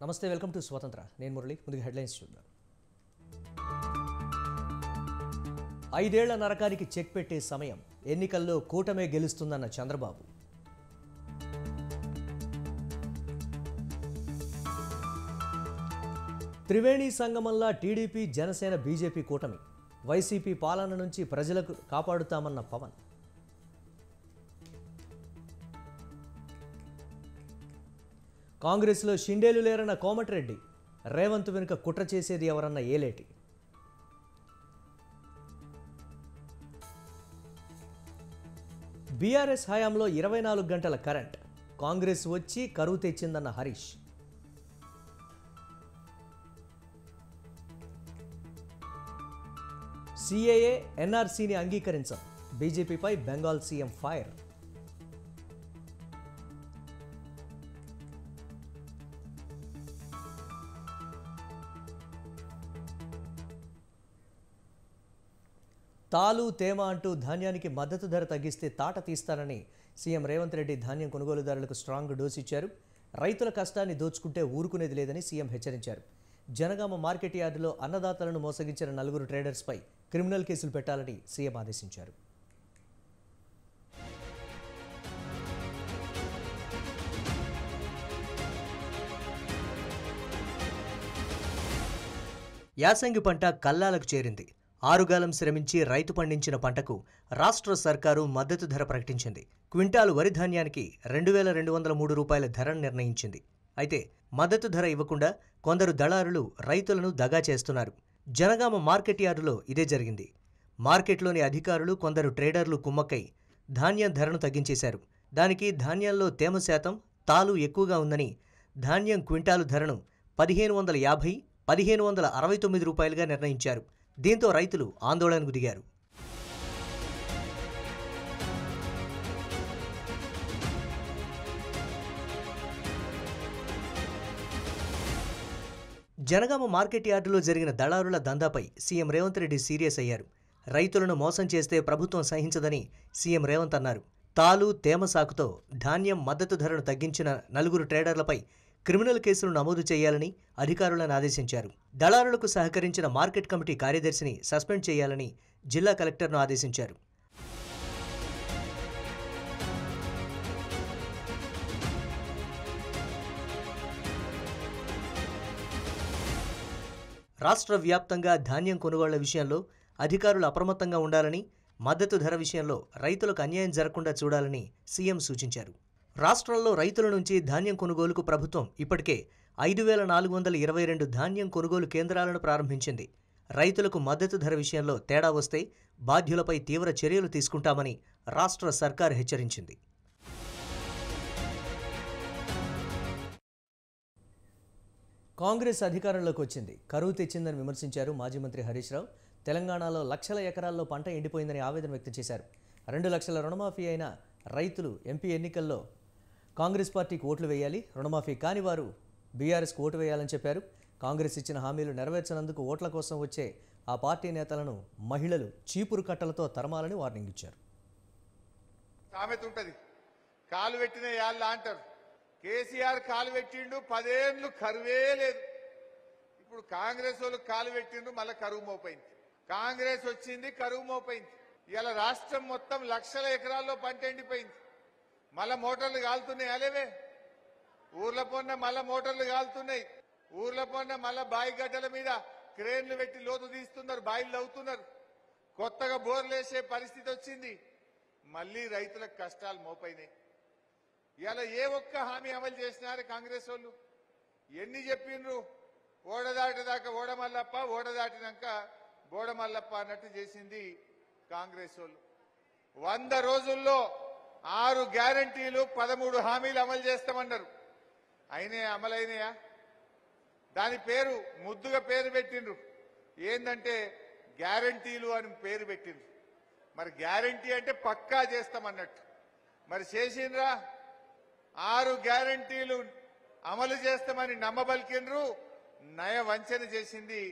నమస్తే, welcome to స్వతంత్ర. నేను మురళి. ముందుగా హెడ్లైన్స్ చూద్దాం. 5 ఏళ్ల నరకానికి చెక్ పెట్టే సమయం. ఎన్నికల్లో కూటమే గెలుస్తుందన్న చంద్రబాబు. త్రివేణి సంగమంలా టీడీపీ, జనసేన, బీజేపీ కూటమి. వైసీపీ పాలన నుంచి ప్రజలకు కాపాడుతామన్న పవన్. కాంగ్రెస్లో షిండేలు లేరన్న కోమటిరెడ్డి. రేవంత్ వెనుక కుట్ర చేసేది ఎవరన్న ఏలేటి. బీఆర్ఎస్ హయాంలో 24 గంటల కరెంట్. కాంగ్రెస్ వచ్చి కరువు తెచ్చిందన్న హరీష్. సిఏఏ, ఎన్ఆర్సీని అంగీకరించం. బీజేపీపై బెంగాల్ సీఎం ఫైర్. తాలు, తేమ అంటూ ధాన్యానికి మద్దతు ధర తగ్గిస్తే తాట తీస్తానని సీఎం రేవంత్ రెడ్డి ధాన్యం కొనుగోలుదారులకు స్ట్రాంగ్ డోస్ ఇచ్చారు. రైతుల కష్టాన్ని దోచుకుంటే ఊరుకునేది లేదని సీఎం హెచ్చరించారు. జనగామ మార్కెట్ యార్డులో అన్నదాతలను మోసగించిన 4 ట్రేడర్స్పై క్రిమినల్ కేసులు పెట్టాలని సీఎం ఆదేశించారు. యాసంగి పంట కల్లాలకు చేరింది. ఆరుగాలం శ్రమించి రైతు పండించిన పంటకు రాష్ట్ర సర్కారు మద్దతు ధర ప్రకటించింది. క్వింటాలు వరి ధాన్యానికి 2203 రూపాయల ధరను నిర్ణయించింది. అయితే మద్దతు ధర ఇవ్వకుండా కొందరు దళారులు రైతులను దగా చేస్తున్నారు. జనగామ మార్కెట్ యార్డులో ఇదే జరిగింది. మార్కెట్లోని అధికారులు, కొందరు ట్రేడర్లు కుమ్మక్కై ధాన్యం ధరను తగ్గించేశారు. దానికి ధాన్యంలో తేమ శాతం, తాలు ఎక్కువగా ఉందని ధాన్యం క్వింటాలు ధరను 1550, 1569 రూపాయలుగా నిర్ణయించారు. దీంతో రైతులు ఆందోళనకు దిగారు. జనగామ మార్కెట్ యార్డులో జరిగిన దళారుల దందాపై సీఎం రేవంత్ రెడ్డి సీరియస్ అయ్యారు. రైతులను మోసం చేస్తే ప్రభుత్వం సహించదని సీఎం రేవంత్ అన్నారు. తాలు, తేమ సాకుతో ధాన్యం మద్దతు ధరను తగ్గించిన 4 ట్రేడర్లపై క్రిమినల్ కేసులు నమోదు చేయాలని అధికారులను ఆదేశించారు. దళారులకు సహకరించిన మార్కెట్ కమిటీ కార్యదర్శిని సస్పెండ్ చేయాలని జిల్లా కలెక్టర్ను ఆదేశించారు. రాష్ట్ర వ్యాప్తంగా ధాన్యం కొనుగోళ్ల విషయంలో అధికారులు అప్రమత్తంగా ఉండాలని, మద్దతు ధర విషయంలో రైతులకు అన్యాయం జరగకుండా చూడాలని సీఎం సూచించారు. రాష్ట్రంలో రైతుల నుంచి ధాన్యం కొనుగోలుకు ప్రభుత్వం ఇప్పటికే 5422 ధాన్యం కొనుగోలు కేంద్రాలను ప్రారంభించింది. రైతులకు మద్దతు ధర విషయంలో తేడా వస్తే బాధ్యులపై తీవ్ర చర్యలు తీసుకుంటామని రాష్ట్ర సర్కార్ హెచ్చరించింది. కాంగ్రెస్ అధికారంలోకి వచ్చింది, కరువు తెచ్చిందని విమర్శించారు మాజీ మంత్రి హరీష్ రావు. తెలంగాణలో లక్షల ఎకరాల్లో పంట ఎండిపోయిందని ఆవేదన వ్యక్తం చేశారు. 2 లక్షల రుణమాఫీ అయిన రైతులు ఎంపీ ఎన్నికల్లో కాంగ్రెస్ పార్టీకి ఓట్లు వేయాలి, రుణమాఫీ కాని వారు బీఆర్ఎస్కు ఓటు వేయాలని చెప్పారు. కాంగ్రెస్ ఇచ్చిన హామీలు నెరవేర్చనందుకు ఓట్ల కోసం వచ్చే ఆ పార్టీ నేతలను మహిళలు చీపురు కట్టలతో తరమాలని వార్నింగ్ ఇచ్చారు. సామెత ఉంటది, కాలు పెట్టిన యాళ్ళ అంటారు. కేసీఆర్ కాలు పెట్టిండు, 10 ఏళ్ళు కరువే లేదు. ఇప్పుడు కాంగ్రెస్ వాళ్ళు కాలు పెట్టిండు, మళ్ళీ కరువు మోపైంది. కాంగ్రెస్ వచ్చింది, కరువు మోపైంది. ఇలా రాష్ట్రం మొత్తం లక్షల ఎకరాల్లో పంట ఎండిపోయింది. మళ్ళా మోటార్లు కాలుతున్నాయి. అలేవే ఊర్ల పొన్న మళ్ళా మోటార్లు కాలుతున్నాయి. ఊర్ల పొన్న మళ్ళా బాయి గడ్డల మీద క్రేన్లు పెట్టి లోతు తీస్తున్నారు, బాయిలు అవుతున్నారు. కొత్తగా బోర్లు వేసే పరిస్థితి వచ్చింది. మళ్లీ రైతులకు కష్టాలు మోపైనాయి. ఇలా ఏ ఒక్క హామీ అమలు చేసినారు కాంగ్రెస్ వాళ్ళు? ఎన్ని చెప్పిండ్రు? ఓడదాటిదాకా ఓడమల్లప్ప, ఓడదాటినాక బోడమల్లప్ప అన్నట్టు చేసింది కాంగ్రెస్ వాళ్ళు. 100 రోజుల్లో 6 గ్యారంటీలు, 13 హామీలు అమలు చేస్తామన్నారు. అయినాయా? అమలైనయా? దాని పేరు ముద్దుగా పేరు పెట్టిండ్రు. ఏందంటే గ్యారంటీలు అని పేరు పెట్టిండ్రు. మరి గ్యారంటీ అంటే పక్కా చేస్తామన్నట్టు. మరి చేసిండ్రా? 6 గ్యారంటీలు అమలు చేస్తామని నమ్మబలికిండ్రు, నయ వంచన చేసింది.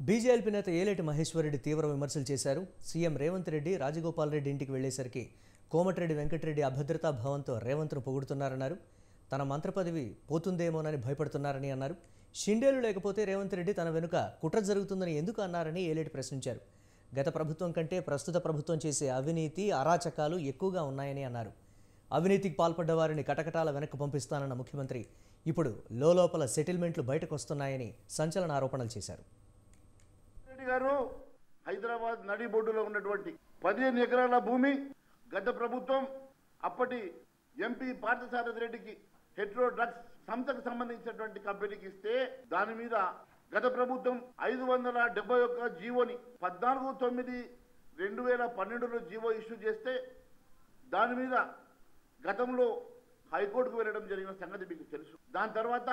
బీజేపీ నేత ఏలేటి మహేశ్వరరెడ్డి తీవ్ర విమర్శలు చేశారు. సీఎం రేవంత్ రెడ్డి రాజగోపాల్ రెడ్డి ఇంటికి వెళ్లేసరికి కోమటిరెడ్డి వెంకటరెడ్డి అభద్రతా భావంతో రేవంత్ను పొగుడుతున్నారన్నారు. తన మంత్రి పదవి పోతుందేమోనని భయపడుతున్నారని అన్నారు. షిండేలు లేకపోతే రేవంత్ రెడ్డి తన వెనుక కుట్ర జరుగుతుందని ఎందుకు అన్నారని ఏలేటి ప్రశ్నించారు. గత ప్రభుత్వం కంటే ప్రస్తుత ప్రభుత్వం చేసే అవినీతి అరాచకాలు ఎక్కువగా ఉన్నాయని అన్నారు. అవినీతికి పాల్పడ్డ వారిని కటకటాల వెనక్కి పంపిస్తానన్న ముఖ్యమంత్రి ఇప్పుడు లోపల సెటిల్మెంట్లు బయటకు వస్తున్నాయని సంచలన ఆరోపణలు చేశారు. రెడ్డి గారు హైదరాబాద్ నడిబొడ్డులో ఉన్నటువంటి 15 ఎకరాల భూమి గత ప్రభుత్వం అప్పటి ఎంపీ పార్థసారథి రెడ్డికి హెట్రో డ్రగ్స్ సంస్థకు సంబంధించినటువంటి కంపెనీకి ఇస్తే దాని మీద గత ప్రభుత్వం 571 జీవోని 14/9/2012లో జీవో ఇష్యూ చేస్తే దాని మీద గతంలో హైకోర్టుకు వెళ్ళడం జరిగిన సంగతి మీకు తెలుసు. దాని తర్వాత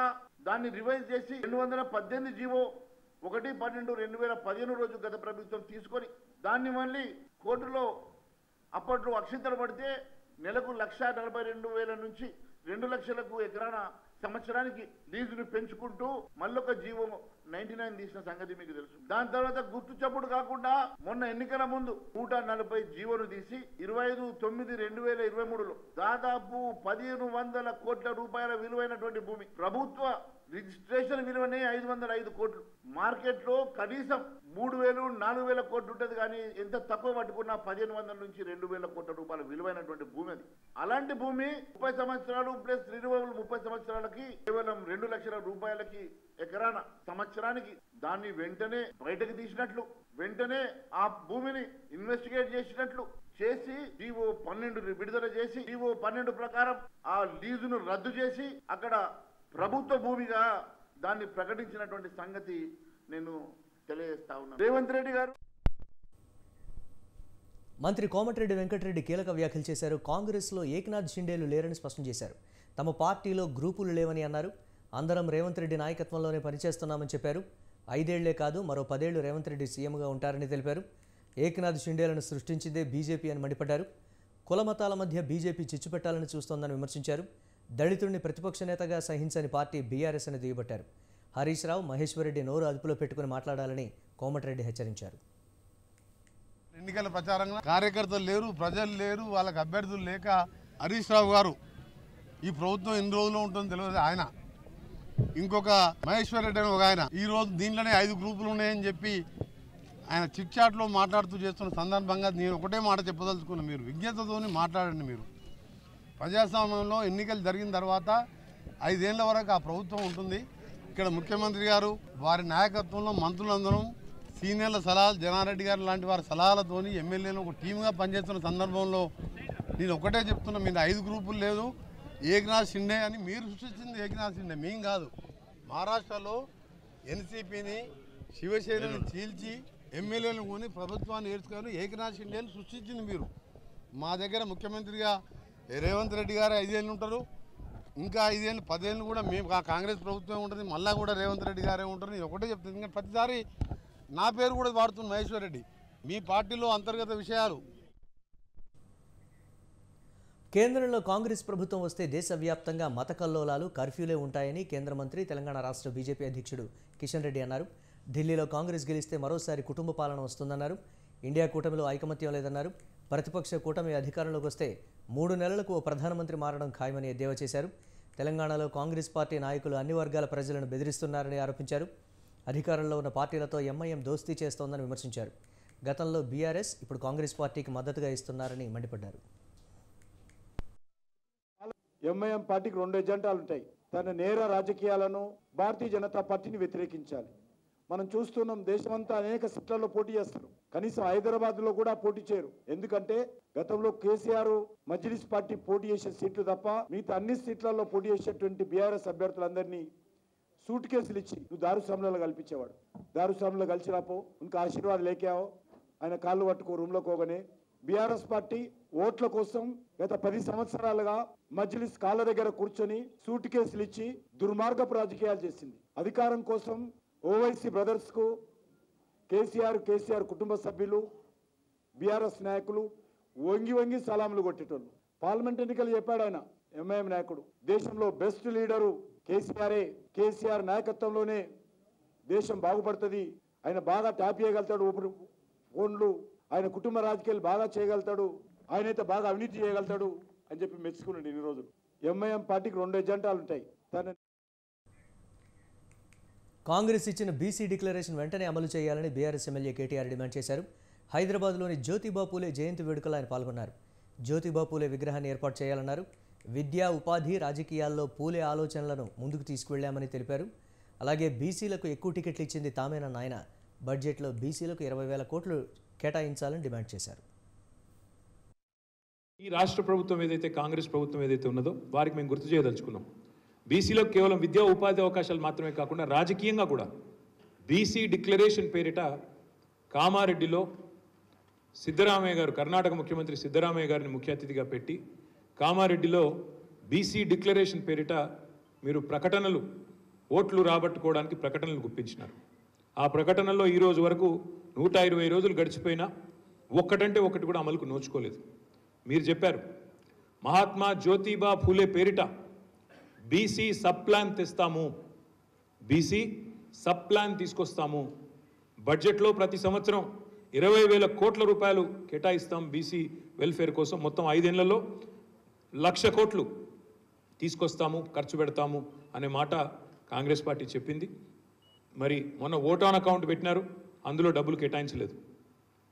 దాన్ని రివైజ్ చేసి 218 జీవో 1/12/2015 రోజు గత ప్రభుత్వం తీసుకొని దాన్ని మళ్ళీ కోర్టులో అప్పట్లో అక్షింతలు పడితే నెలకు 1,42,000 నుంచి 2 లక్షలకు ఎకరాన సంవత్సరానికి లీజును పెంచుకుంటూ మళ్ళొక జీవో 99 తీసిన సంగతి మీకు తెలుసు. దాని తర్వాత గుర్తు చప్పుడు కాకుండా మొన్న ఎన్నికల ముందు 140 జీవోను తీసి 25/9/2023లో దాదాపు 1,500 కోట్ల రూపాయల విలువైనటువంటి భూమి ప్రభుత్వ రిజిస్ట్రేషన్ విలువనే 505 కోట్లు. మార్కెట్ లో కనీసం 3,000-4,000 కోట్లు ఉంటుంది కానీ ఎంత తక్కువ పట్టుకున్నా 1,500 నుంచి 2,000 కోట్ల రూపాయల విలువైనటువంటి భూమి అది. అలాంటి భూమి 30 సంవత్సరాలు ప్లస్ రిన్యూవబుల్ 30 సంవత్సరాలకి కేవలం 2 లక్షల రూపాయలకి ఎకరాన సంవత్సరానికి దాన్ని వెంటనే బయటకు తీసినట్లు, వెంటనే ఆ భూమిని ఇన్వెస్టిగేట్ చేసినట్లు చేసి జీవో 12 విడుదల చేసి జీవో 12 ప్రకారం ఆ లీజును రద్దు చేసి అక్కడ ప్రభుత్వ భూమిగా దాన్ని ప్రకటించినటువంటి సంగతి నేను తెలియజేస్తా ఉన్నాను. రేవంత్ రెడ్డి గారు మంత్రి కోమటిరెడ్డి వెంకటరెడ్డి కీలక వ్యాఖ్యలు చేశారు. కాంగ్రెస్లో ఏక్నాథ్ షిండేలు లేరని స్పష్టం చేశారు. తమ పార్టీలో గ్రూపులు లేవని అన్నారు. అందరం రేవంత్ రెడ్డి నాయకత్వంలోనే పనిచేస్తున్నామని చెప్పారు. 5 ఏళ్లే కాదు మరో 10 ఏళ్లు రేవంత్ రెడ్డి సీఎంగా ఉంటారని తెలిపారు. ఏక్నాథ్ షిండేలను సృష్టించిందే బీజేపీ అని మండిపడ్డారు. కుల మతాల మధ్య బీజేపీ చిచ్చు పెట్టాలని చూస్తోందని విమర్శించారు. దళితుడిని ప్రతిపక్ష నేతగా సహించని పార్టీ బీఆర్ఎస్ అని దుయ్యబట్టారు. హరీష్ రావు, మహేశ్వర్ రెడ్డి నోరు అదుపులో పెట్టుకుని మాట్లాడాలని కోమటిరెడ్డి హెచ్చరించారు. ఎన్నికల ప్రచారంగా కార్యకర్తలు లేరు, ప్రజలు లేరు, వాళ్ళకి అభ్యర్థులు లేక హరీష్ రావు గారు ఈ ప్రభుత్వం ఎన్ని రోజులు ఉంటుందో తెలియదు. ఆయన ఇంకొక మహేశ్వర్ రెడ్డి అని ఒక ఆయన ఈ రోజు దీంట్లోనే 5 గ్రూపులు ఉన్నాయని చెప్పి ఆయన చిట్ చాట్లో మాట్లాడుతూ చేస్తున్న సందర్భంగా నేను ఒకటే మాట చెప్పదలుచుకున్నాను. మీరు విజ్ఞతతో మాట్లాడండి. మీరు ప్రజాస్వామ్యంలో ఎన్నికలు జరిగిన తర్వాత 5 ఏళ్ల వరకు ఆ ప్రభుత్వం ఉంటుంది. ఇక్కడ ముఖ్యమంత్రి గారు వారి నాయకత్వంలో మంత్రులందరం సీనియర్ల సలహాలు, జనారెడ్డి గారు లాంటి వారి సలహాలతోని ఎమ్మెల్యేలు ఒక టీమ్గా పనిచేస్తున్న సందర్భంలో నేను ఒకటే చెప్తున్నా, మీరు 5 గ్రూపులు లేదు, ఏక్నాథ్ షిండే అని మీరు సృష్టించింది ఏక్నాథ్ షిండే, మేం కాదు. మహారాష్ట్రలో ఎన్సీపీని శివసేనని చీల్చి ఎమ్మెల్యేలను కొని ప్రభుత్వాన్ని ఏడ్చుకొని ఏక్నాథ్ షిండేని సృష్టించింది మీరు. మా దగ్గర ముఖ్యమంత్రిగా రేవంత్ రెడ్డి గారు 5 ఏళ్ళు ఉంటారు, ఇంకా 5 ఏళ్ళు 10 ఏళ్ళు కూడా మేము కాంగ్రెస్ ప్రభుత్వం ఉంటుంది, మళ్ళీ కూడా రేవంత్ రెడ్డి గారే ఉంటారు. నేను ఒకటే చెప్తాను, ఇంకా ప్రతిసారి నా పేరు కూడా వాడుతున్న మహేశ్వర్ రెడ్డి. మీ పార్టీలో అంతర్గత విషయాలు. కేంద్రంలో కాంగ్రెస్ ప్రభుత్వం వస్తే దేశవ్యాప్తంగా మత కల్లోలాలు, కర్ఫ్యూలే ఉంటాయని కేంద్ర మంత్రి, తెలంగాణ రాష్ట్ర బీజేపీ అధ్యక్షుడు కిషన్ రెడ్డి అన్నారు. ఢిల్లీలో కాంగ్రెస్ గెలిస్తే మరోసారి కుటుంబ పాలన వస్తుందన్నారు. ఇండియా కూటమిలో ఐకమత్యం లేదన్నారు. ప్రతిపక్ష కూటమి అధికారంలోకి వస్తే 3 నెలలకు ఓ ప్రధానమంత్రి మారడం ఖాయమని ఎద్దేవా చేశారు. తెలంగాణలో కాంగ్రెస్ పార్టీ నాయకులు అన్ని వర్గాల ప్రజలను బెదిరిస్తున్నారని ఆరోపించారు. అధికారంలో ఉన్న పార్టీలతో ఎంఐఎం దోస్తీ చేస్తోందని విమర్శించారు. గతంలో బీఆర్ఎస్, ఇప్పుడు కాంగ్రెస్ పార్టీకి మద్దతుగా ఇస్తున్నారని మండిపడ్డారు. ఎంఐఎం పార్టీకి 2 ఎజెండాలు ఉంటాయి. తన నేర రాజకీయాలను, భారతీయ జనతా పార్టీని వ్యతిరేకించాలి. మనం చూస్తున్నాం, దేశమంతా అనేక సీట్లలో పోటీ చేస్తారు, కనీసం హైదరాబాద్లో కూడా పోటీ చేయరు. ఎందుకంటే గతంలో కేసీఆర్ మజ్లిస్ పార్టీ పోటీ చేసే సీట్లు తప్ప మిగతా అన్ని సీట్లలో పోటీ చేసేటువంటి బీఆర్ఎస్ అభ్యర్థులందరినీ సూట్ కేసులు ఇచ్చి నువ్వు దారుస్వాములలో కల్పించేవాడు. దారుస్వాములో కలిసిరాపో, ఇంకా ఆశీర్వాదం లేకావో, ఆయన కాళ్ళు పట్టుకో రూమ్లోకి పోగానే. బీఆర్ఎస్ పార్టీ ఓట్ల కోసం గత 10 సంవత్సరాలుగా మజ్లిస్ కాళ్ళ దగ్గర కూర్చొని సూట్ కేసులు ఇచ్చి దుర్మార్గపు రాజకీయాలు చేసింది. అధికారం కోసం ఓవైసీ బ్రదర్స్ కు కేసీఆర్ కుటుంబ సభ్యులు, బీఆర్ఎస్ నాయకులు వంగి సలాములు కొట్టేటోళ్ళు. పార్లమెంట్ ఎన్నికలు చెప్పాడు ఆయన, ఎంఐఎం నాయకుడు, దేశంలో బెస్ట్ లీడరు కేసీఆరే, కేసీఆర్ నాయకత్వంలోనే దేశం బాగుపడుతుంది, ఆయన బాగా ట్యాప్ చేయగలుగుతాడు, ఫోన్లు, ఆయన కుటుంబ రాజకీయాలు బాగా చేయగలుగుతాడు, ఆయనైతే బాగా అవినీతి చేయగలుగుతాడు అని చెప్పి మెచ్చుకున్నాడు ఇన్ని రోజులు. ఎంఐఎం పార్టీకి 2 ఎజెండాలు ఉంటాయి. తన కాంగ్రెస్ ఇచ్చిన బీసీ డిక్లరేషన్ వెంటనే అమలు చేయాలని బీఆర్ఎస్ ఎమ్మెల్యే కేటీఆర్ డిమాండ్ చేశారు. హైదరాబాద్లోని జ్యోతిబా పూలే జయంతి వేడుకలో ఆయన పాల్గొన్నారు. జ్యోతిబా పూలే విగ్రహాన్ని ఏర్పాటు చేయాలన్నారు. విద్యా, ఉపాధి, రాజకీయాల్లో పూలే ఆలోచనలను ముందుకు తీసుకువెళ్లామని తెలిపారు. అలాగే బీసీలకు ఎక్కువ టికెట్లు ఇచ్చింది తామేనన్న ఆయన బడ్జెట్లో బీసీలకు 20,000 కోట్లు కేటాయించాలని డిమాండ్ చేశారు. ఈ రాష్ట్ర ప్రభుత్వం ఏదైతే కాంగ్రెస్ ప్రభుత్వం ఏదైతే ఉన్నదో వారికి మేము గుర్తు చేయదలుచుకున్నాం. బీసీలో కేవలం విద్యా ఉపాధి అవకాశాలు మాత్రమే కాకుండా రాజకీయంగా కూడా బీసీ డిక్లరేషన్ పేరిట కామారెడ్డిలో సిద్ధరామయ్య గారు, కర్ణాటక ముఖ్యమంత్రి సిద్ధరామయ్య గారిని ముఖ్య అతిథిగా పెట్టి కామారెడ్డిలో బీసీ డిక్లరేషన్ పేరిట మీరు ప్రకటనలు, ఓట్లు రాబట్టుకోవడానికి ప్రకటనలు గుప్పించినారు. ఆ ప్రకటనల్లో ఈరోజు వరకు 120 రోజులు గడిచిపోయినా ఒక్కటంటే ఒకటి కూడా అమలుకు నోచుకోలేదు. మీరు చెప్పారు మహాత్మా జ్యోతిబా ఫూలే పేరిట బీసీ సబ్ ప్లాన్ తెస్తాము, బీసీ సబ్ ప్లాన్ తీసుకొస్తాము, బడ్జెట్లో ప్రతి సంవత్సరం 20,000 కోట్ల రూపాయలు కేటాయిస్తాం బీసీ వెల్ఫేర్ కోసం, మొత్తం 5 ఏళ్లలో 1,00,000 కోట్లు తీసుకొస్తాము, ఖర్చు పెడతాము అనే మాట కాంగ్రెస్ పార్టీ చెప్పింది. మరి మొన్న ఓట్ ఆన్ అకౌంట్ పెట్టినారు, అందులో డబ్బులు కేటాయించలేదు.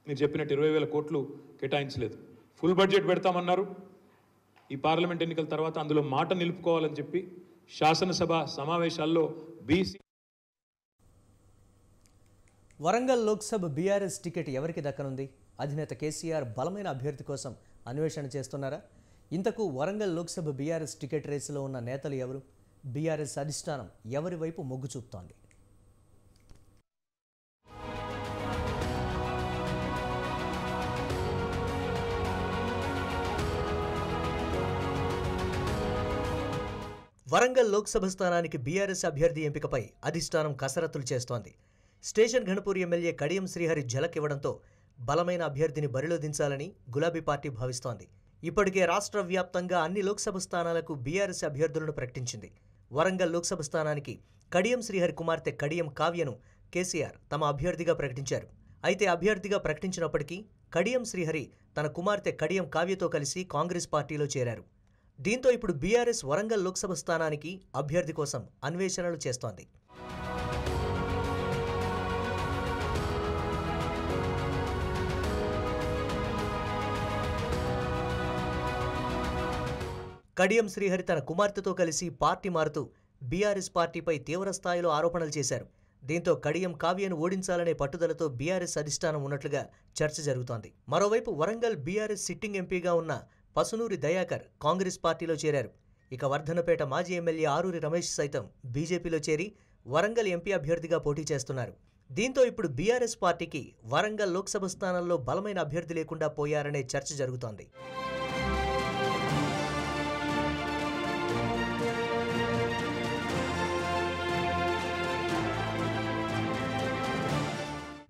మీరు చెప్పినట్టు 20,000 కోట్లు కేటాయించలేదు. Full budget పెడతామన్నారు. ఈ పార్లమెంట్ ఎన్నికల తర్వాత అందులో మాట నిలుపుకోవాలని చెప్పి శాసనసభ సమావేశాల్లో BC Warangal Lok Sabha BRS ticket ఎవరికి దక్కనుంది? అధినేత కేసీఆర్ బలమైన అభ్యర్థి కోసం అన్వేషణ చేస్తున్నారా? ఇంతకు వరంగల్ లోక్సభ బీఆర్ఎస్ టికెట్ రేసులో ఉన్న నేతలు ఎవరు? బీఆర్ఎస్ అధిష్టానం ఎవరి వైపు మొగ్గు చూపుతోంది? వరంగల్ లోక్సభ స్థానానికి బీఆర్ఎస్ అభ్యర్థి ఎంపికపై అధిష్టానం కసరత్తులు చేస్తోంది. స్టేషన్ ఘనపూర్ ఎమ్మెల్యే కడియం శ్రీహరి ఝలక్ ఇవ్వడంతో బలమైన అభ్యర్థిని బరిలో దించాలని గులాబీ పార్టీ భావిస్తోంది. ఇప్పటికే రాష్ట్ర వ్యాప్తంగా అన్ని లోక్సభ స్థానాలకు బీఆర్ఎస్ అభ్యర్థులను ప్రకటించింది. వరంగల్ లోక్సభ స్థానానికి కడియం శ్రీహరి కుమార్తె కడియం కావ్యను కేసీఆర్ తమ అభ్యర్థిగా ప్రకటించారు. అయితే అభ్యర్థిగా ప్రకటించినప్పటికీ కడియం శ్రీహరి తన కుమార్తె కడియం కావ్యతో కలిసి కాంగ్రెస్ పార్టీలో చేరారు. దీంతో ఇప్పుడు బీఆర్ఎస్ వరంగల్ లోక్సభ స్థానానికి అభ్యర్థి కోసం అన్వేషణలు చేస్తోంది. కడియం శ్రీహరి తన కుమార్తెతో కలిసి పార్టీ మారుతూ బీఆర్ఎస్ పార్టీపై తీవ్రస్థాయిలో ఆరోపణలు చేశారు. దీంతో కడియం కావ్యను ఓడించాలనే పట్టుదలతో బీఆర్ఎస్ అధిష్టానం ఉన్నట్లుగా చర్చ జరుగుతోంది. మరోవైపు వరంగల్ బీఆర్ఎస్ సిట్టింగ్ ఎంపీగా ఉన్న పసునూరి దయాకర్ కాంగ్రెస్ పార్టీలో చేరారు. ఇక వర్ధనపేట మాజీ ఎమ్మెల్యే ఆరూరి రమేష్ సైతం బీజేపీలో చేరి వరంగల్ ఎంపీ అభ్యర్థిగా పోటీ చేస్తున్నారు. దీంతో ఇప్పుడు బీఆర్ఎస్ పార్టీకి వరంగల్ లోక్సభ స్థానంలో బలమైన అభ్యర్థి లేకుండా పోయారనే చర్చ జరుగుతోంది.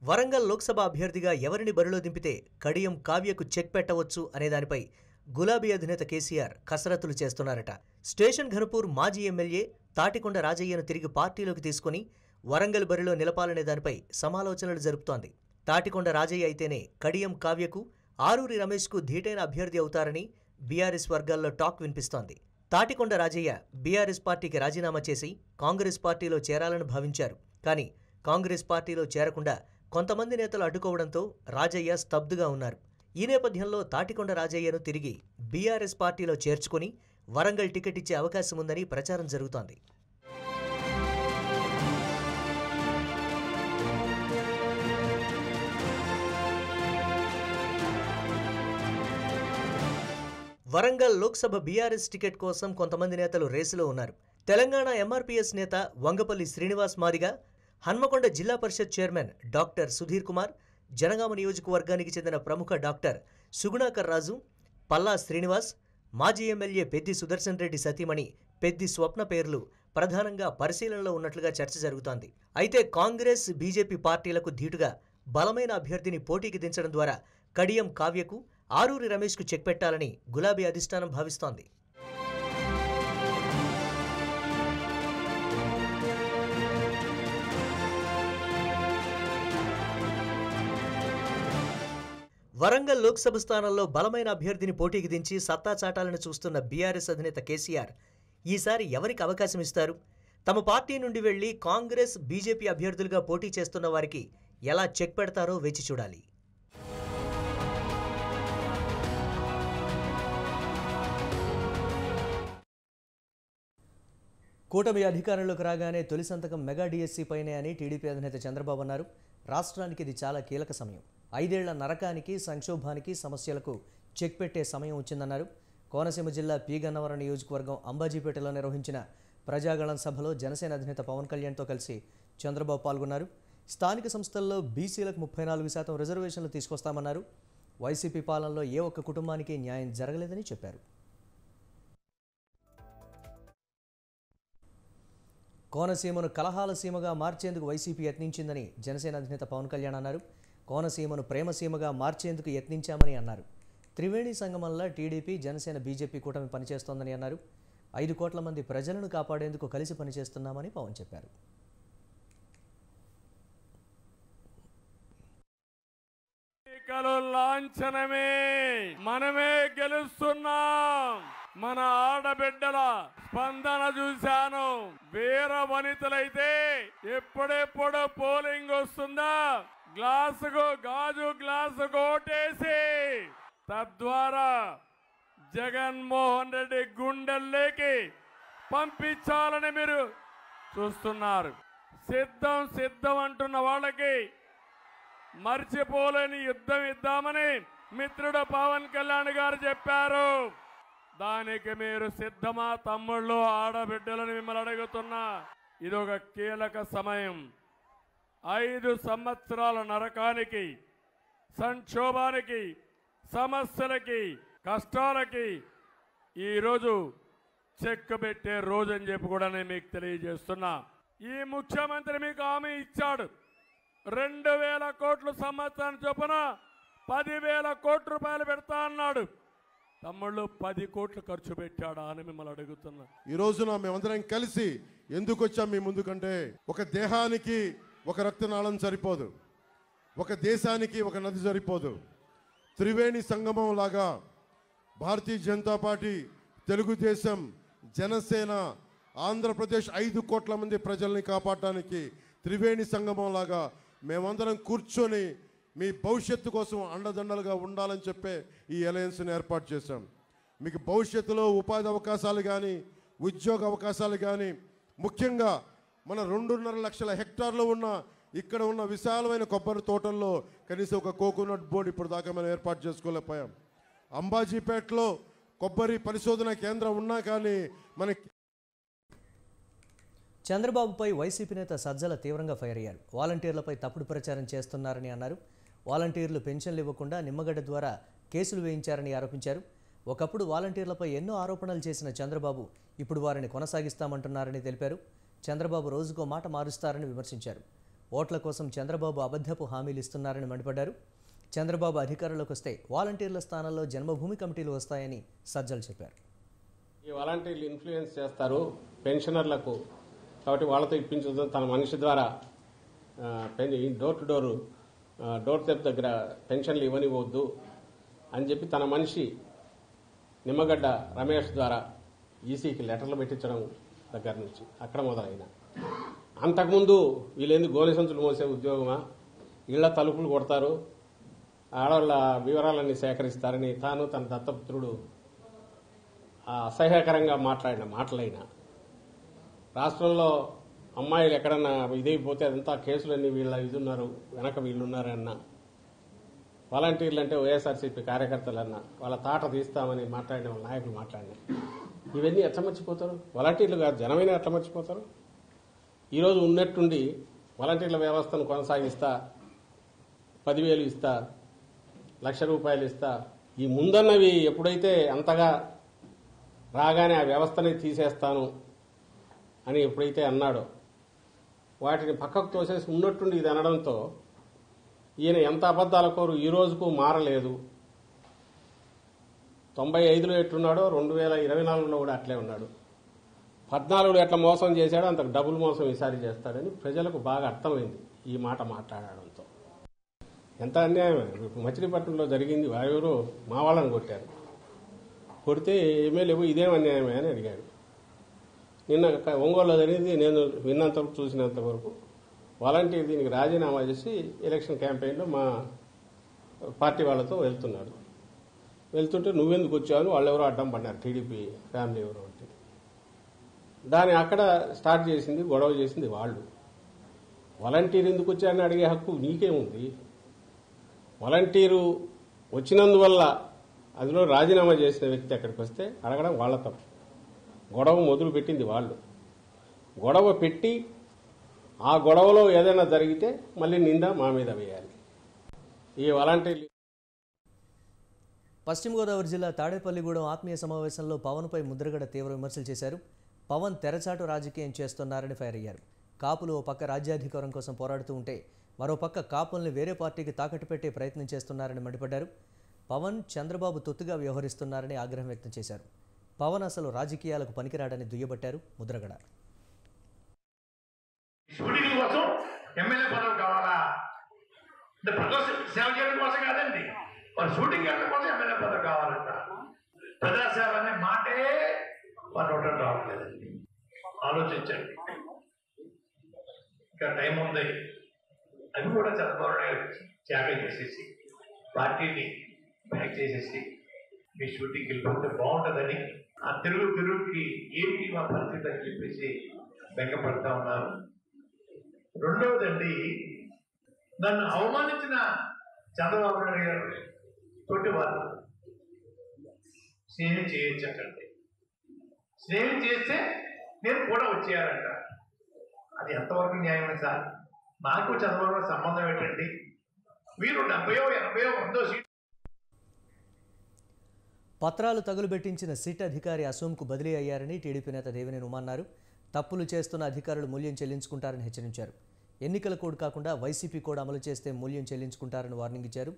వరంగల్ లోక్సభ అభ్యర్థిగా ఎవరిని బరిలో దింపితే కడియం కావ్యకు చెక్ పెట్టవచ్చు అనే దానిపై గులాబీ అధినేత కేసీఆర్ కసరత్తులు చేస్తున్నారట. స్టేషన్ ఘనపూర్ మాజీ ఎమ్మెల్యే తాటికొండ రాజయ్యను తిరిగి పార్టీలోకి తీసుకుని వరంగల్ బరిలో నిలపాలనే దానిపై సమాలోచనలు జరుపుతోంది. తాటికొండ రాజయ్య అయితేనే కడియం కావ్యకు, ఆరూరి రమేష్కు ధీటైన అభ్యర్థి అవుతారని బీఆర్ఎస్ వర్గాల్లో టాక్ వినిపిస్తోంది. తాటికొండ రాజయ్య బీఆర్ఎస్ పార్టీకి రాజీనామా చేసి కాంగ్రెస్ పార్టీలో చేరాలని భావించారు. కానీ కాంగ్రెస్ పార్టీలో చేరకుండా కొంతమంది నేతలు అడ్డుకోవడంతో రాజయ్య స్తబ్దుగా ఉన్నారు. ఈ నేపథ్యంలో తాటికొండ రాజయ్యను తిరిగి బీఆర్ఎస్ పార్టీలో చేర్చుకుని వరంగల్ టికెట్ ఇచ్చే అవకాశం ఉందని ప్రచారం జరుగుతోంది. వరంగల్ లోక్సభ బీఆర్ఎస్ టికెట్ కోసం కొంతమంది నేతలు రేసులో ఉన్నారు. తెలంగాణ ఎంఆర్పీఎస్ నేత వంగపల్లి శ్రీనివాస్ మాదిగా, హన్మకొండ జిల్లా పరిషత్ చైర్మన్ డాక్టర్ సుధీర్ కుమార్, జనగామ నియోజకవర్గానికి చెందిన ప్రముఖ డాక్టర్ సుగుణాకర్ రాజు, పల్లా శ్రీనివాస్, మాజీ ఎమ్మెల్యే పెద్ది సుదర్శన్ రెడ్డి సతీమణి పెద్ది స్వప్న పేర్లు ప్రధానంగా పరిశీలనలో ఉన్నట్లుగా చర్చ జరుగుతోంది. అయితే కాంగ్రెస్, బీజేపీ పార్టీలకు ధీటుగా బలమైన అభ్యర్థిని పోటీకి దించడం ద్వారా కడియం కావ్యకు, ఆరూరి రమేష్కు చెక్ పెట్టాలని గులాబీ అధిష్టానం భావిస్తోంది. వరంగల్ లోక్సభ స్థానంలో బలమైన అభ్యర్థిని పోటీకి దించి సత్తా చాటాలని చూస్తున్న బీఆర్ఎస్ అధినేత కేసీఆర్ ఈసారి ఎవరికి అవకాశం ఇస్తారు? తమ పార్టీ నుండి వెళ్లి కాంగ్రెస్, బీజేపీ అభ్యర్థులుగా పోటీ చేస్తున్న వారికి ఎలా చెక్ పెడతారో వేచి చూడాలి. కూటమి అధికారంలోకి రాగానే తొలి సంతకం మెగా డిఎస్సీ పైనే అని టీడీపీ అధినేత చంద్రబాబు అన్నారు. రాష్ట్రానికి ఇది చాలా కీలక సమయం. 5 ఏళ్ల నరకానికి, సంక్షోభానికి, సమస్యలకు చెక్ పెట్టే సమయం వచ్చిందన్నారు. కోనసీమ జిల్లా పి గన్నవరం నియోజకవర్గం అంబాజీపేటలో నిర్వహించిన ప్రజాగళం సభలో జనసేన అధినేత పవన్ కళ్యాణ్తో కలిసి చంద్రబాబు పాల్గొన్నారు. స్థానిక సంస్థల్లో బీసీలకు 34% రిజర్వేషన్లు తీసుకొస్తామన్నారు. వైసీపీ పాలనలో ఏ ఒక్క కుటుంబానికి న్యాయం జరగలేదని చెప్పారు. కోనసీమను కలహాల సీమగా మార్చేందుకు వైసీపీ యత్నించిందని జనసేన అధినేత పవన్ కళ్యాణ్ అన్నారు. కోనసీమను ప్రేమసీమగా మార్చేందుకు యత్నించామని అన్నారు. త్రివేణి సంగమంలో టీడీపీ, జనసేన, బీజేపీ కూటమి పనిచేస్తోందని అన్నారు. 5 కోట్ల మంది ప్రజలను కాపాడేందుకు కలిసి పనిచేస్తున్నామని పవన్ చెప్పారు. లాంఛనమే, మనమే గెలుస్తున్నాం. మన ఆడబిడ్డల స్పందన చూశాను. వీర వనితలైతే ఎప్పుడెప్పుడు పోలింగ్ వస్తుందా గాజు గ్లాసు ఓటేసి తద్వారా జగన్మోహన్ రెడ్డి గుండెల్లోకి పంపించాలని మీరు చూస్తున్నారు. సిద్ధం అంటున్న వాళ్ళకి మర్చిపోలేని యుద్ధం ఇద్దామని మిత్రుడు పవన్ కళ్యాణ్ గారు చెప్పారు. దానికి మీరు సిద్ధమా తమ్ముళ్ళు, ఆడబిడ్డలను మిమ్మల్ని అడుగుతున్నా. ఇదొక కీలక సమయం. 5 సంవత్సరాల నరకానికి, సంక్షోభానికి, సమస్యలకి, కష్టాలకి ఈరోజు చెక్ పెట్టే రోజు అని చెప్పి కూడా నేను మీకు తెలియజేస్తున్నా. ఈ ముఖ్యమంత్రి మీకు హామీ ఇచ్చాడు. 2000 కోట్లు సంవత్సరం చొప్పున 10,000 కోట్ల రూపాయలు పెడతా అన్నాడు. తమ్ముళ్ళు 10 కోట్లు ఖర్చు పెట్టాడా అని మిమ్మల్ని అడుగుతున్నా. ఈ రోజున మేమందరం కలిసి ఎందుకు వచ్చాం మీ ముందుకంటే, ఒక దేహానికి ఒక రక్తనాళం సరిపోదు, ఒక దేశానికి ఒక నది సరిపోదు. త్రివేణి సంగమం లాగా భారతీయ జనతా పార్టీ, తెలుగుదేశం, జనసేన, ఆంధ్రప్రదేశ్ 5 కోట్ల మంది ప్రజల్ని కాపాడటానికి త్రివేణి సంగమం లాగా మేమందరం కూర్చొని మీ భవిష్యత్తు కోసం అండదండలుగా ఉండాలని చెప్పే ఈ అలయన్స్ని ఏర్పాటు చేశాం. మీకు భవిష్యత్తులో ఉపాధి అవకాశాలు కానీ, ఉద్యోగ అవకాశాలు కానీ, ముఖ్యంగా మన 2.5 లక్షల హెక్టార్లు ఉన్న ఇక్కడ ఉన్న విశాలమైన కొబ్బరి తోటల్లో కనీసం ఒక కోకోనట్ బోర్డు ఇప్పుడు దాకా మనం ఏర్పాటు చేసుకోలేకపోయాం. అంబాజీపేటలో కొబ్బరి పరిశోధన కేంద్రం ఉన్నా కానీ మనకి. చంద్రబాబుపై వైసీపీ నేత సజ్జల తీవ్రంగా ఫైర్ అయ్యారు. వాలంటీర్లపై తప్పుడు ప్రచారం చేస్తున్నారని అన్నారు. వాలంటీర్లు పెన్షన్లు ఇవ్వకుండా నిమ్మగడ్డ ద్వారా కేసులు వేయించారని ఆరోపించారు. ఒకప్పుడు వాలంటీర్లపై ఎన్నో ఆరోపణలు చేసిన చంద్రబాబు ఇప్పుడు వారిని కొనసాగిస్తామంటున్నారని తెలిపారు. చంద్రబాబు రోజుకో మాట మారుస్తారని విమర్శించారు. ఓట్ల కోసం చంద్రబాబు అబద్ధపు హామీలు ఇస్తున్నారని మండిపడ్డారు. చంద్రబాబు అధికారంలోకి వస్తే వాలంటీర్ల స్థానంలో జన్మభూమి కమిటీలు వస్తాయని సజ్జలు చెప్పారు. ఈ వాలంటీర్లు ఇన్ఫ్లుయెన్స్ చేస్తారు పెన్షనర్లకు, కాబట్టి వాళ్ళతో ఇప్పించడం, తన మనిషి ద్వారా డోర్ టు డోర్ స్టెప్ దగ్గర పెన్షన్లు ఇవ్వనివ్వద్దు అని చెప్పి తన మనిషి నిమ్మగడ్డ రమేష్ ద్వారా ఈసీకి లెటర్లు పెట్టించడం దగ్గర నుంచి అక్కడ మొదలైన. అంతకుముందు వీళ్ళేంది గోనె సంచులు మోసే ఉద్యోగమా, ఇళ్ల తలుపులు కొడతారు, ఆడవాళ్ళ వివరాలన్నీ సేకరిస్తారని తాను తన దత్తపుత్రుడు అసహ్యకరంగా మాట్లాడిన మాటలైనా, రాష్ట్రంలో అమ్మాయిలు ఎక్కడన్నా ఇదైపోతే అదంతా కేసులన్నీ వీళ్ళ ఇదున్నారు, వెనక వీళ్ళున్నారన్న, వాలంటీర్లు అంటే వైఎస్ఆర్సీపీ కార్యకర్తలన్నా వాళ్ళ తాట తీస్తామని మాట్లాడిన వాళ్ళ నాయకులు మాట్లాడిన, ఇవన్నీ ఎట్లా మర్చిపోతారు? వాలంటీర్లు కాదు, జనమైన ఎట్లా మర్చిపోతారు? ఈరోజు ఉన్నట్టుండి వాలంటీర్ల వ్యవస్థను కొనసాగిస్తా, 10,000 ఇస్తా, 1,00,000 రూపాయలు ఇస్తా, ఈ ముందన్నవి ఎప్పుడైతే అంతగా రాగానే ఆ వ్యవస్థని తీసేస్తాను అని ఎప్పుడైతే అన్నాడో వాటిని పక్కకు తోసేసి ఉన్నట్టుండి ఇది అనడంతో ఈయన ఎంత అబద్దాల కోరు ఈ రోజుకు మారలేదు. 95లో ఎట్లున్నాడో 2024లో కూడా అట్లే ఉన్నాడు. 14లో ఎట్లా మోసం చేశాడో అంతకు డబుల్ మోసం ఈసారి చేస్తాడని ప్రజలకు బాగా అర్థమైంది ఈ మాట మాట్లాడడంతో. ఎంత అన్యాయం. మచిలీపట్నంలో జరిగింది, ఎవరో మా వాళ్ళని కొట్టారు. కొడితే ఎమ్మెల్యే ఇదేం అన్యాయమే అని అడిగాడు. నిన్న ఒంగోలులో జరిగింది నేను విన్నంతవరకు చూసినంత వరకు వాలంటీర్ దీనికి రాజీనామా చేసి ఎలక్షన్ క్యాంపెయిన్లో మా పార్టీ వాళ్ళతో వెళ్తున్నాడు. వెళ్తుంటే నువ్వెందుకు వచ్చావు, వాళ్ళు ఎవరో అడ్డం పడినారు, టీడీపీ ఫ్యామిలీ ఎవరో అంటే. దాన్ని అక్కడ స్టార్ట్ చేసింది, గొడవ చేసింది వాళ్ళు. వాలంటీర్ ఎందుకు వచ్చారని అడిగే హక్కు నీకేముంది? వాలంటీరు వచ్చినందువల్ల అందులో రాజీనామా చేసిన వ్యక్తి అక్కడికి వస్తే అడగడం వాళ్ళ తప్పు. గొడవ మొదలు పెట్టింది వాళ్ళు. గొడవ పెట్టి ఆ గొడవలో ఏదైనా జరిగితే మళ్ళీ నింద మా మీద వేయాలి. ఈ వాలంటీర్లు. పశ్చిమ గోదావరి జిల్లా తాడేపల్లిగూడెం ఆత్మీయ సమావేశంలో పవన్పై ముద్రగడ తీవ్ర విమర్శలు చేశారు. పవన్ తెరచాటు రాజకీయం చేస్తున్నారని ఫైర్ అయ్యారు. కాపులు ఓ పక్క రాజ్యాధికారం కోసం పోరాడుతూ ఉంటే మరో పక్క కాపుల్ని వేరే పార్టీకి తాకట్టు పెట్టే ప్రయత్నం చేస్తున్నారని మండిపడ్డారు. పవన్ చంద్రబాబు తొత్తుగా వ్యవహరిస్తున్నారని ఆగ్రహం వ్యక్తం చేశారు. పవన్ అసలు రాజకీయాలకు పనికిరాడని దుయ్యబట్టారు ముద్రగడ. షూటింగ్ కోసం ఎమ్మెల్యే పదవి కావాలా అంటే ప్రజా సేవ చేయడం కోసం కాదండి, వాళ్ళు షూటింగ్ చేయడం కోసం ఎమ్మెల్యే పదవి కావాలంట. ప్రజాసేవ అనే మాటే వాళ్ళ నోట రావట్లేదండి. ఆలోచించండి, ఇంకా టైం ఉంది. అది కూడా చంద్రబాబు నాయుడు త్యాగం చేసేసి పార్టీని బ్యాక్ చేసేసి మీ షూటింగ్కి వెళ్ళిపోతే బాగుంటుందని ఆ తిరుగుకి ఏంటి మా పరిస్థితి అని చెప్పేసి బెంగపడతా ఉన్నారు. రెండవదండి, నన్ను అవమానించిన చంద్రబాబు నాయుడు గారు తోటి వాళ్ళు స్నేహం చేయొచ్చండి. స్నేహం చేస్తే నేను కూడా వచ్చేయాలంట. అది ఎంతవరకు న్యాయమే సార్? నాకు చంద్రబాబు సంబంధం ఏంటండి? మీరు 70, 80, 100 సీట్లు. పత్రాలు తగులుబెట్టించిన సిట్ అధికారి అసోంకు బదిలీ అయ్యారని టీడీపీ నేత దేవినేని ఉమా అన్నారు. తప్పులు చేస్తున్న అధికారులు మూల్యం చెల్లించుకుంటారని హెచ్చరించారు. ఎన్నికల కోడ్ కాకుండా వైసీపీ కోడ్ అమలు చేస్తే మూల్యం చెల్లించుకుంటారని వార్నింగ్ ఇచ్చారు.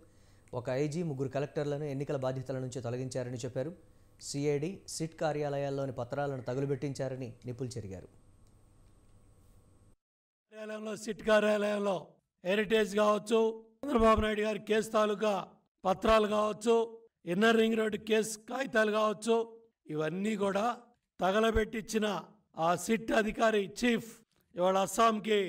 ఒక ఐజీ, 3 కలెక్టర్లను ఎన్నికల బాధ్యతల నుంచి తొలగించారని చెప్పారు. సిఐడి, సిట్ కార్యాలయాల్లోని పత్రాలను తగులుబెట్టించారని నిప్పులు చెరిగారు. సిట్ కార్యాలయంలో హెరిటేజ్ కావచ్చు, చంద్రబాబు నాయుడు గారి కేసు తాలూకా పత్రాలు కావచ్చు, ఇన్నర్ రింగ్ రోడ్డు కేసు కాగితాలు కావచ్చు, ఇవన్నీ కూడా తగలబెట్టించిన ఆ సిట్ అధికారి చీఫ్ ఇవాళ అస్సాంకి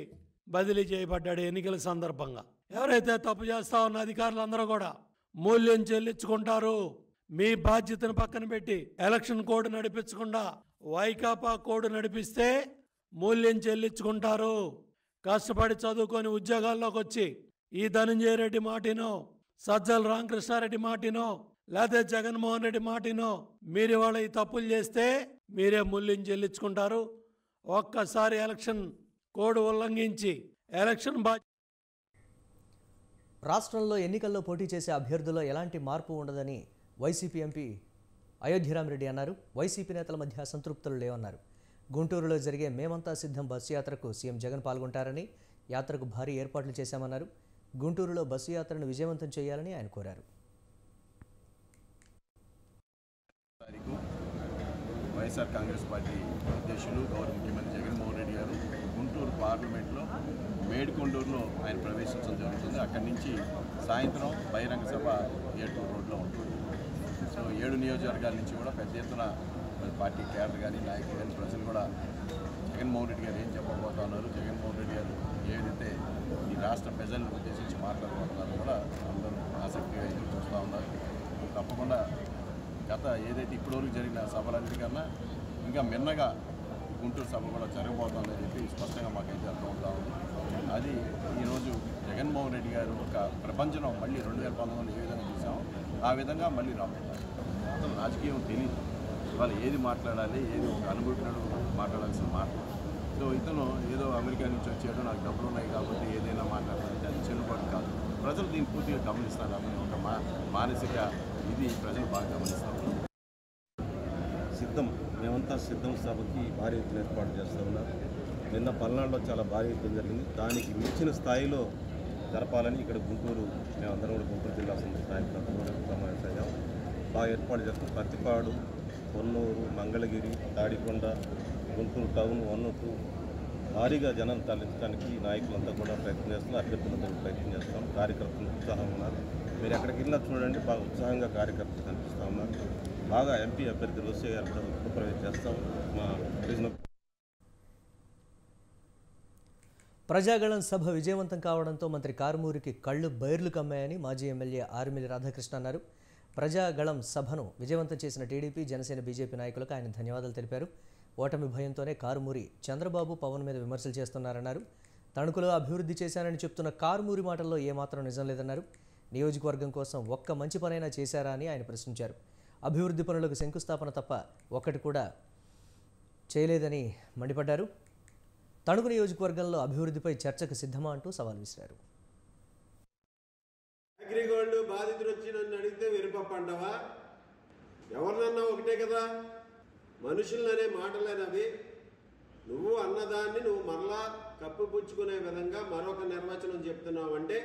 బదిలీ చేయబడ్డాడు. ఎన్నికల సందర్భంగా ఎవరైతే తప్పు చేస్తా ఉన్న అధికారులందరూ కూడా మూల్యం చెల్లించుకుంటారు. మీ బాధ్యతను పక్కన పెట్టి ఎలక్షన్ కోడ్ నడిపించకుండా వైకాపా కోడ్ నడిపిస్తే మూల్యం చెల్లించుకుంటారు. కష్టపడి చదువుకొని ఉద్యోగాల్లోకి వచ్చి ఈ ధనంజయ రెడ్డి మాటినో, సజ్జల రామకృష్ణారెడ్డి మాటినో, లేదా జగన్మోహన్ రెడ్డి మాటినో మీరు ఇవాళ ఈ తప్పులు చేస్తే మీరే మూల్యం చెల్లించుకుంటారు. ఒక్కసారి ఎలక్షన్ కోడ్ ఉల్లంఘించి ఎలక్షన్ రాష్ట్రంలో ఎన్నికల్లో పోటీ చేసే అభ్యర్థుల్లో ఎలాంటి మార్పు ఉండదని వైసీపీ ఎంపీ అయోధ్యరామరెడ్డి అన్నారు. వైసీపీ నేతల మధ్య అసంతృప్తులు లేవన్నారు. గుంటూరులో జరిగే మేమంతా సిద్ధం బస్సు యాత్రకు సీఎం జగన్ పాల్గొంటారని, యాత్రకు భారీ ఏర్పాట్లు చేశామన్నారు. గుంటూరులో బస్సు యాత్రను విజయవంతం చేయాలని ఆయన కోరారు. వైఎస్ఆర్ కాంగ్రెస్ పార్టీ అధ్యక్షులు గౌరవ ముఖ్యమంత్రి జగన్మోహన్ రెడ్డి గారు గుంటూరు పార్లమెంట్లో మేడికొండూరులో ఆయన ప్రవేశించడం జరుగుతుంది. అక్కడి నుంచి సాయంత్రం బహిరంగ సభ ఏటూరు రోడ్లో ఉంటుంది. సో 7 నియోజకవర్గాల నుంచి కూడా పెద్ద ఎత్తున పార్టీ క్యాడర్ కానీ, నాయకులు కానీ, ప్రజలు కూడా జగన్మోహన్ రెడ్డి గారు ఏం చెప్పబోతా ఉన్నారు, జగన్మోహన్ రెడ్డి గారు ఏదైతే ఈ రాష్ట్ర ప్రజలను ఉద్దేశించి మాట్లాడబోతున్నారో కూడా అందరూ ఆసక్తిగా ఎదురు చూస్తూ ఉన్నారు. తప్పకుండా గత ఏదైతే ఇప్పటివరకు జరిగిన సభలన్నిటికన్నా ఇంకా మిన్నగా గుంటూరు సభ కూడా జరగబోతుందని చెప్పి స్పష్టంగా మాకైతే అర్థమవుతా ఉంది. అది ఈరోజు జగన్మోహన్ రెడ్డి గారు ఒక ప్రపంచం మళ్ళీ 2019 ఏ విధంగా చూసామో ఆ విధంగా మళ్ళీ రాబోతారు. అసలు రాజకీయం తెలియదు, ఇవాళ ఏది మాట్లాడాలి, ఏది ఒక అనుభవించినట్టు మాట్లాడాల్సిన మాట. సో ఇతను ఏదో అమెరికా నుంచి వచ్చాడు, నాకు డబ్బులు ఉన్నాయి కాబట్టి ఏదైనా మాట్లాడాలంటే అది చెల్లుబాటు కాదు. ప్రజలు దీన్ని పూర్తిగా గమనిస్తారు. అనే ఒక మానసిక ఇది ప్రజలు బాగా గమనిస్తారు. సిద్ధం మేమంతా సిద్ధం సభకి భారీ ఎత్తున ఏర్పాటు చేస్తూ ఉన్నారు. నిన్న పల్నాడులో చాలా భారీ ఎత్తున జరిగింది. దానికి మించిన స్థాయిలో జరపాలని ఇక్కడ గుంటూరు మేమందరం కూడా గుంటూరు జిల్లా స్థాయిలో సమావేశమయ్యాం. బాగా ఏర్పాటు చేస్తాం. పత్తిపాడు, పొన్నూరు, మంగళగిరి, తాడికొండ, గుంటూరు టౌన్ 1, 2 భారీగా జనం తరలించడానికి నాయకులంతా కూడా ప్రయత్నం చేస్తున్నారు, అభ్యర్థులంతా ప్రయత్నం చేస్తాం, కార్యకర్తలు ఉత్సాహం ఉన్నారు. మీరు ఎక్కడికి వెళ్ళినా చూడండి, బాగా ఉత్సాహంగా కార్యకర్తలు కనిపిస్తూ ఉన్నారు. బాగా ఎంపీ అభ్యర్థి రోసే గారు కూడా ఉత్తరప్రదేశ్ చేస్తాం. మా రీజనల్ ప్రజాగళం సభ విజయవంతం కావడంతో మంత్రి కారుమూరికి కళ్ళు బైర్లు కమ్మాయని మాజీ ఎమ్మెల్యే ఆర్మిలి రాధాకృష్ణ అన్నారు. ప్రజాగళం సభను విజయవంతం చేసిన టీడీపీ, జనసేన, బీజేపీ నాయకులకు ఆయన ధన్యవాదాలు తెలిపారు. ఓటమి భయంతోనే కారుమూరి చంద్రబాబు, పవన్ మీద విమర్శలు చేస్తున్నారన్నారు. తణుకులో అభివృద్ధి చేశానని చెప్తున్న కారుమూరి మాటల్లో ఏమాత్రం నిజం లేదన్నారు. నియోజకవర్గం కోసం ఒక్క మంచి పనైనా చేశారా అని ఆయన ప్రశ్నించారు. అభివృద్ధి పనులకు శంకుస్థాపన తప్ప ఒక్కటి కూడా చేయలేదని మండిపడ్డారు. తణుకు నియోజకవర్గంలో అభివృద్ధిపై చర్చకు సిద్ధమా అంటూ సవాల్ విసిరారు. అగ్రిగోల్డ్ బాధితులు వచ్చి నన్ను అడిగితే వినపప్పు అంటావా? ఎవరినన్నా ఒకటే కదా, మనుషులనే మాటలేనవి. నువ్వు అన్నదాన్ని నువ్వు మరలా కప్పుపుచ్చుకునే విధంగా మరొక నిర్వచనం చెప్తున్నావు అంటే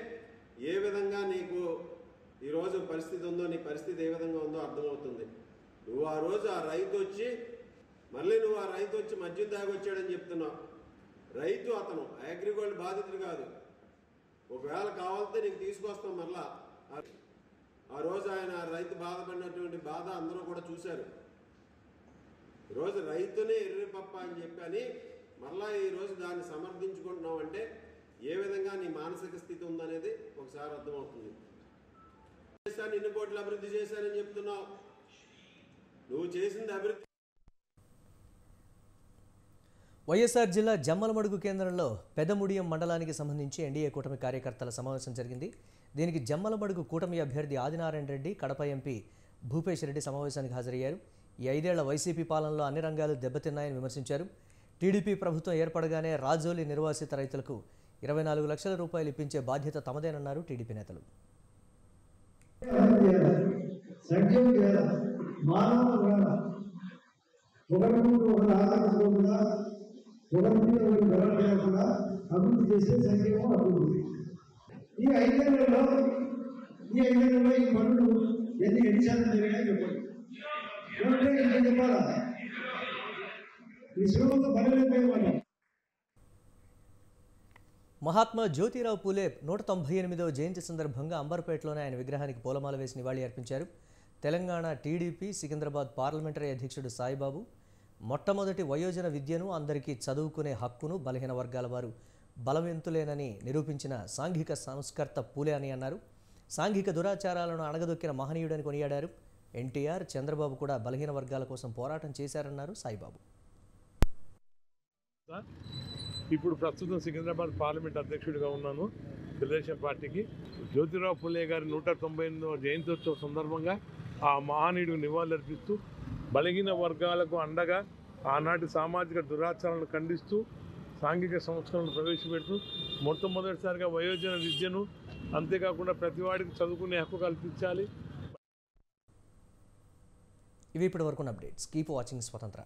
ఏ విధంగా నీకు ఈరోజు పరిస్థితి ఉందో, నీ పరిస్థితి ఏ విధంగా ఉందో అర్థమవుతుంది. నువ్వు ఆ రోజు ఆ రైతు వచ్చి మళ్ళీ నువ్వు ఆ రైతు వచ్చి మద్యం తాగొచ్చాడని చెప్తున్నావు. రైతు అతను అగ్రిగోల్డ్ బాధితుడు కాదు. ఒకవేళ కావాలంటే నీకు తీసుకొస్తాం మరలా. ఆ రోజు ఆయన రైతు బాధపడినటువంటి బాధ అందరూ కూడా చూశారు. ఈరోజు రైతునే ఎర్రిపప్ప అని చెప్పని మరలా ఈరోజు దాన్ని సమర్థించుకుంటున్నావు అంటే ఏ విధంగా నీ మానసిక స్థితి ఉందనేది ఒకసారి అర్థమవుతుంది. ఇన్ని కోట్లు అభివృద్ధి చేశానని చెప్తున్నావు. నువ్వు చేసింది అభివృద్ధి. వైఎస్ఆర్ జిల్లా జమ్మలమడుగు కేంద్రంలో పెదముడియం మండలానికి సంబంధించి ఎన్డీఏ కూటమి కార్యకర్తల సమావేశం జరిగింది. దీనికి జమ్మలమడుగు కూటమి అభ్యర్థి ఆదినారాయణ రెడ్డి, కడప ఎంపీ భూపేష్ రెడ్డి సమావేశానికి హాజరయ్యారు. ఈ 5 ఏళ్ల వైసీపీ పాలనలో అన్ని రంగాలు దెబ్బతిన్నాయని విమర్శించారు. టీడీపీ ప్రభుత్వం ఏర్పడగానే రాజోలి నిర్వాసిత రైతులకు 24 లక్షల రూపాయలు ఇప్పించే బాధ్యత తమదేనన్నారు టీడీపీ నేతలు. అభివృద్ధి చేసే సంక్షేమం అభివృద్ధి. ఈ 5 ఏళ్లలో ఈ పనులు ఎన్ని శాతం జరిగినా చెప్పండి. చెప్పాలా? ఈ శ్రమంతో పనులు. మహాత్మా జ్యోతిరావు పూలే 198వ జయంతి సందర్భంగా అంబర్పేటలోనే ఆయన విగ్రహానికి పూలమాల వేసి నివాళి అర్పించారు. తెలంగాణ టీడీపీ సికింద్రాబాద్ పార్లమెంటరీ అధ్యక్షుడు సాయిబాబు మొట్టమొదటి వయోజన విద్యను, అందరికీ చదువుకునే హక్కును బలహీన వర్గాల వారు బలవంతులేనని నిరూపించిన సాంఘిక సంస్కర్త పూలే అని అన్నారు. సాంఘిక దురాచారాలను అణగదొక్కిన మహనీయుడని కొనియాడారు. ఎన్టీఆర్, చంద్రబాబు కూడా బలహీన వర్గాల కోసం పోరాటం చేశారన్నారు సాయిబాబు. ఇప్పుడు ప్రస్తుతం సికింద్రాబాద్ పార్లమెంట్ అధ్యక్షుడిగా ఉన్నాను తెలుగుదేశం పార్టీకి. జ్యోతిరావు పూలే గారి 198వ జయంత్యోత్సవ సందర్భంగా ఆ మహనీయుడికి నివాళులర్పిస్తూ బలహీన వర్గాలకు అండగా ఆనాటి సామాజిక దురాచారాలను ఖండిస్తూ సాంఘిక సంస్కరణలు ప్రవేశపెడుతూ మొట్టమొదటిసారిగా వయోజన విద్యను, అంతేకాకుండా ప్రతివాడికి చదువుకునే హక్కు కల్పించాలి. ఇవి ఇప్పటి వరకు అప్డేట్స్. కీప్ వాచింగ్ స్వతంత్ర.